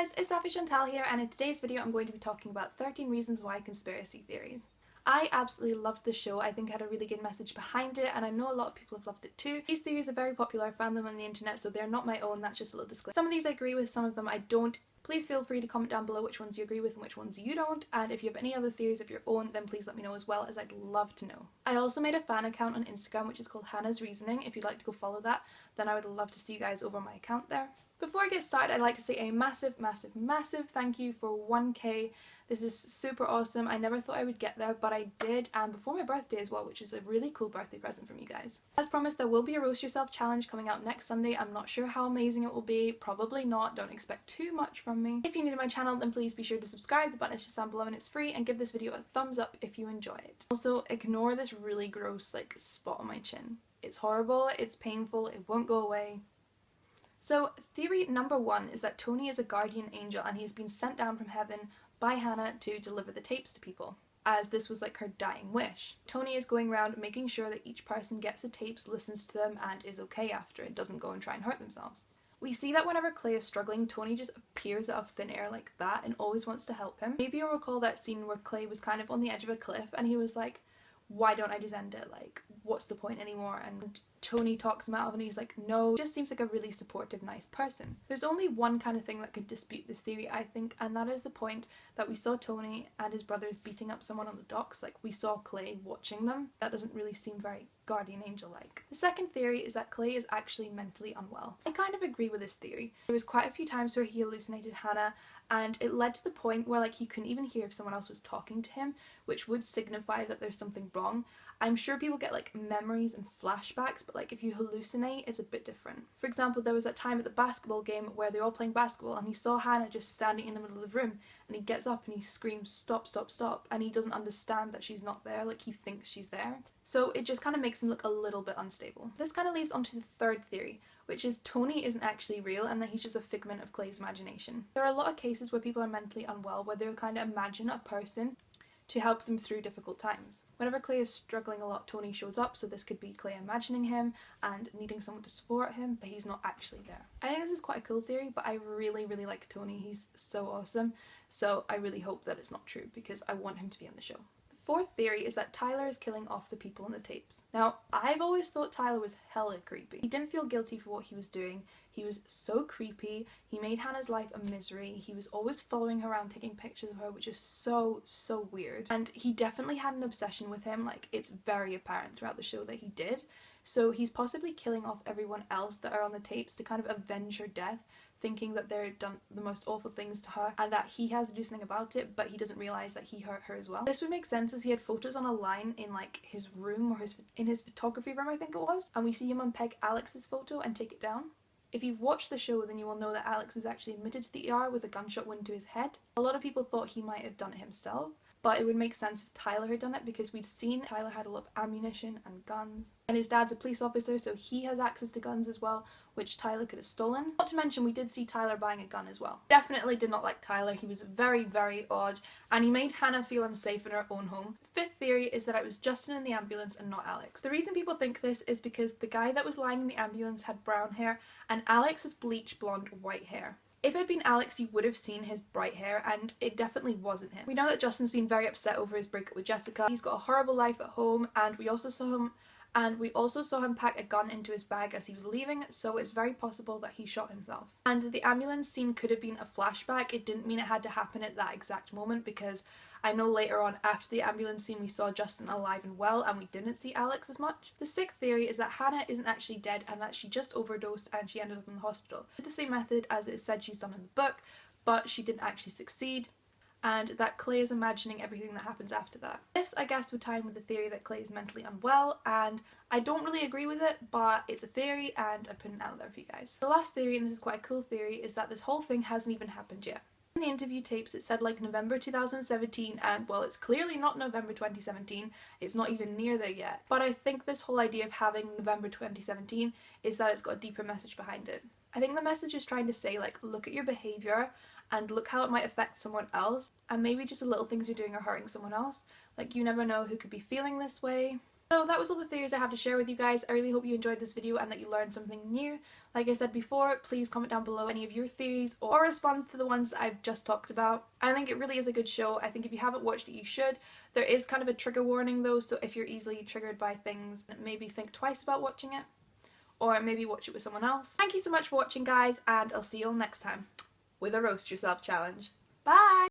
guys, it's Saffy Chantelle here, and in today's video I'm going to be talking about 13 reasons why conspiracy theories. I absolutely loved this show. I think it had a really good message behind it, and I know a lot of people have loved it too. These theories are very popular. I found them on the internet, so they're not my own. That's just a little disclaimer. Some of these I agree with, some of them I don't. Please feel free to comment down below which ones you agree with and which ones you don't, and if you have any other theories of your own, then please let me know as well, as I'd love to know. I also made a fan account on Instagram which is called Hannah's Reasoning. If you'd like to go follow that, then I would love to see you guys over on my account there. Before I get started, I'd like to say a massive thank you for 1k. This is super awesome. I never thought I would get there, but I did, and before my birthday as well, which is a really cool birthday present from you guys. As promised, there will be a Roast Yourself challenge coming out next Sunday. I'm not sure how amazing it will be, probably not, don't expect too much from me. If you're new to my channel, then please be sure to subscribe, the button is just down below and it's free, and give this video a thumbs up if you enjoy it. Also, ignore this really gross spot on my chin. It's horrible, it's painful, it won't go away. So theory number 1 is that Tony is a guardian angel and he has been sent down from heaven by Hannah to deliver the tapes to people, as this was her dying wish. Tony is going around making sure that each person gets the tapes, listens to them, and is okay after it, doesn't go and try and hurt themselves. We see that whenever Clay is struggling, Tony just appears out of thin air like that and always wants to help him. Maybe you'll recall that scene where Clay was kind of on the edge of a cliff and he was like, why don't I just end it? What's the point anymore? And Tony talks him out of it and he's like, no. He just seems like a really supportive, nice person. There's only one kind of thing that could dispute this theory, I think, and that is the point that we saw Tony and his brothers beating up someone on the docks. We saw Clay watching them. That doesn't really seem very guardian angel-like. The second theory is that Clay is actually mentally unwell. I kind of agree with this theory. There was quite a few times where he hallucinated Hannah, and it led to the point where he couldn't even hear if someone else was talking to him, which would signify that there's something wrong. I'm sure people get memories and flashbacks, but if you hallucinate, it's a bit different. For example, there was that time at the basketball game where they're all playing basketball and he saw Hannah just standing in the middle of the room, and he gets up and he screams, stop, stop, stop, and he doesn't understand that she's not there, he thinks she's there. So it just kind of makes him look a little bit unstable. This kind of leads on to the third theory, which is Tony isn't actually real and that he's just a figment of Clay's imagination. There are a lot of cases where people are mentally unwell where they'll kind of imagine a person to help them through difficult times. Whenever Clay is struggling a lot, Tony shows up, so this could be Clay imagining him and needing someone to support him, but he's not actually there. I think this is quite a cool theory, but I really like Tony. He's so awesome, so I really hope that it's not true because I want him to be on the show. The fourth theory is that Tyler is killing off the people in the tapes. Now, I've always thought Tyler was hella creepy. He didn't feel guilty for what he was doing. He was so creepy. He made Hannah's life a misery. He was always following her around, taking pictures of her, which is so weird. And he definitely had an obsession with him. It's very apparent throughout the show that he did. So he's possibly killing off everyone else that are on the tapes to kind of avenge her death, thinking that they've done the most awful things to her and that he has to do something about it, but he doesn't realise that he hurt her as well. This would make sense as he had photos on a line in his room, or in his photography room I think it was, and we see him unpeg Alex's photo and take it down. If you've watched the show, then you will know that Alex was actually admitted to the ER with a gunshot wound to his head. A lot of people thought he might have done it himself, but it would make sense if Tyler had done it because we'd seen Tyler had a lot of ammunition and guns, and his dad's a police officer, so he has access to guns as well, which Tyler could have stolen. Not to mention we did see Tyler buying a gun as well. Definitely did not like Tyler. He was very odd, and he made Hannah feel unsafe in her own home. The fifth theory is that it was Justin in the ambulance and not Alex. The reason people think this is because the guy that was lying in the ambulance had brown hair and Alex has bleach blonde white hair. If it had been Alex, you would have seen his bright hair, and it definitely wasn't him. We know that Justin's been very upset over his breakup with Jessica. He's got a horrible life at home, and we also saw him pack a gun into his bag as he was leaving, so it's very possible that he shot himself. And the ambulance scene could have been a flashback. It didn't mean it had to happen at that exact moment, because I know later on after the ambulance scene we saw Justin alive and well and we didn't see Alex as much. The sixth theory is that Hannah isn't actually dead and that she just overdosed and she ended up in the hospital. The same method as it is said she's done in the book, but she didn't actually succeed, and that Clay is imagining everything that happens after that. This, I guess, would tie in with the theory that Clay is mentally unwell, and I don't really agree with it, but it's a theory and I'm putting it out there for you guys. The last theory, and this is quite a cool theory, is that this whole thing hasn't even happened yet. In the interview tapes it said November 2017, and well, it's clearly not November 2017, it's not even near there yet. But I think this whole idea of having November 2017 is that it's got a deeper message behind it. I think the message is trying to say look at your behaviour and look how it might affect someone else, and maybe just the little things you're doing are hurting someone else. You never know who could be feeling this way. So that was all the theories I have to share with you guys. I really hope you enjoyed this video and that you learned something new. Like I said before, please comment down below any of your theories or respond to the ones that I've just talked about. I think it really is a good show. I think if you haven't watched it, you should. There is kind of a trigger warning though, so if you're easily triggered by things, maybe think twice about watching it. Or maybe watch it with someone else. Thank you so much for watching, guys, and I'll see you all next time with a roast yourself challenge. Bye!